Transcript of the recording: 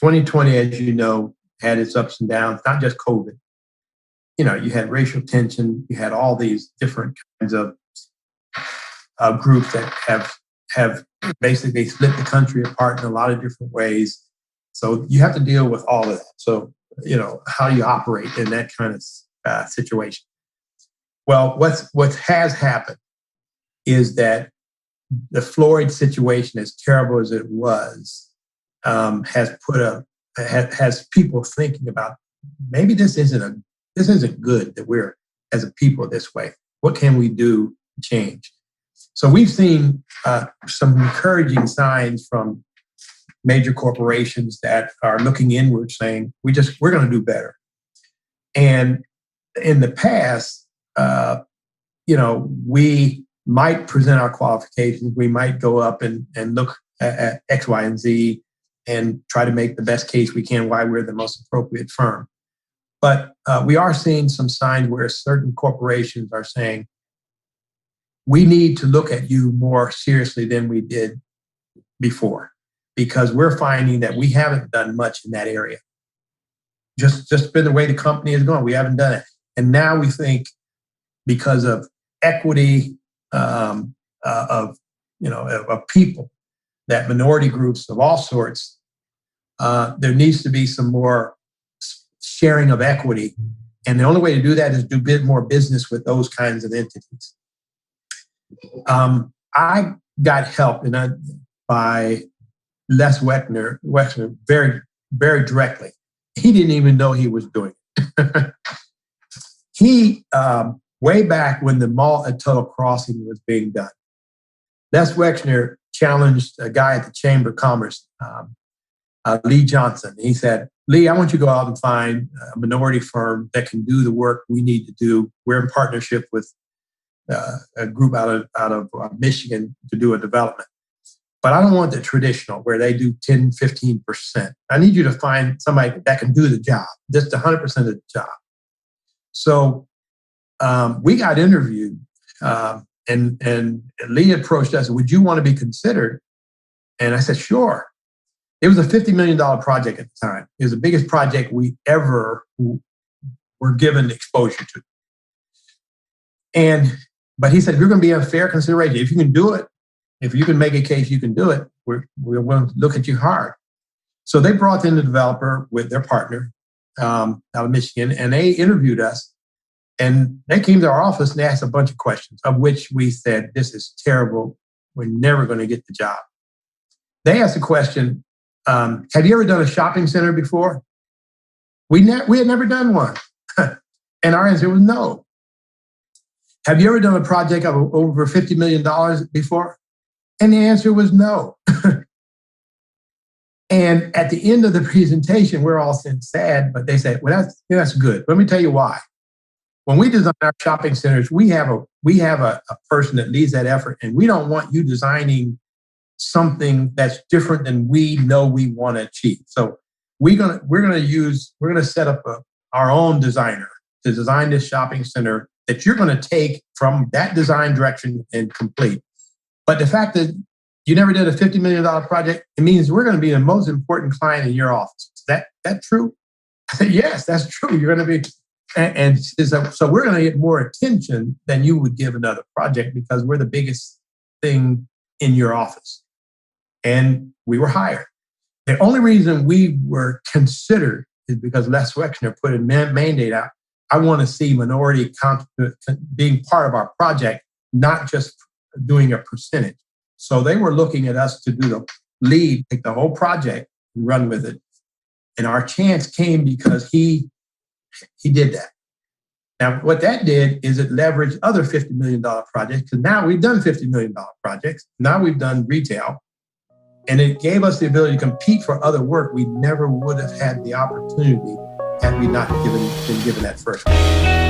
2020, as you know, had its ups and downs, not just COVID. You had racial tension, you had all these different kinds of groups that have basically split the country apart in a lot of different ways. So you have to deal with all of that. So, how you operate in that kind of situation. Well, what has happened is that the Floyd situation, as terrible as it was, has people thinking about maybe this isn't good that we're as a people this way. What can we do to change? So we've seen some encouraging signs from major corporations that are looking inward, saying we're going to do better. And in the past, we might present our qualifications. We might go up and look at X, Y, and Z and try to make the best case we can why we're the most appropriate firm. But we are seeing some signs where certain corporations are saying, we need to look at you more seriously than we did before, because we're finding that we haven't done much in that area. Just been the way the company is going. We haven't done it. And now we think because of equity of people, that minority groups of all sorts, there needs to be some more sharing of equity. And the only way to do that is do a bit more business with those kinds of entities. I got help by Les Wexner very, very directly. He didn't even know he was doing it. He, way back when the mall at Tuttle Crossing was being done, Les Wexner challenged a guy at the Chamber of Commerce, Lee Johnson. He said, Lee, I want you to go out and find a minority firm that can do the work we need to do. We're in partnership with a group out of Michigan to do a development. But I don't want the traditional where they do 10, 15%. I need you to find somebody that can do the job, just 100% of the job. So we got interviewed, and Lee approached us, would you want to be considered? And I said, sure. It was a $50 million project at the time. It was the biggest project we ever were given exposure to. But he said, you're going to be a fair consideration. If you can do it, if you can make a case you can do it, we're going to look at you hard. So they brought in the developer with their partner out of Michigan, and they interviewed us. And they came to our office and they asked a bunch of questions, of which we said, this is terrible. We're never going to get the job. They asked the question, have you ever done a shopping center before? We had never done one. And our answer was no. Have you ever done a project of over $50 million before? And the answer was no. And at the end of the presentation, we're all sad, but they said, well, that's good. Let me tell you why. When we design our shopping centers, we have a person that leads that effort, and we don't want you designing something that's different than we know we want to achieve. So we're gonna set up our own designer to design this shopping center that you're going to take from that design direction and complete. But the fact that you never did a $50 million project, it means we're going to be the most important client in your office. Is that true? I said, yes, that's true. You're going to be, and so we're going to get more attention than you would give another project because we're the biggest thing in your office. And we were hired. The only reason we were considered is because Les Wexner put a mandate out. I want to see minority being part of our project, not just doing a percentage. So they were looking at us to do the lead, take the whole project and run with it. And our chance came because he did that. Now, what that did is it leveraged other $50 million projects. Because now we've done $50 million projects. Now we've done retail. And it gave us the ability to compete for other work we never would have had the opportunity had we not been given that first one.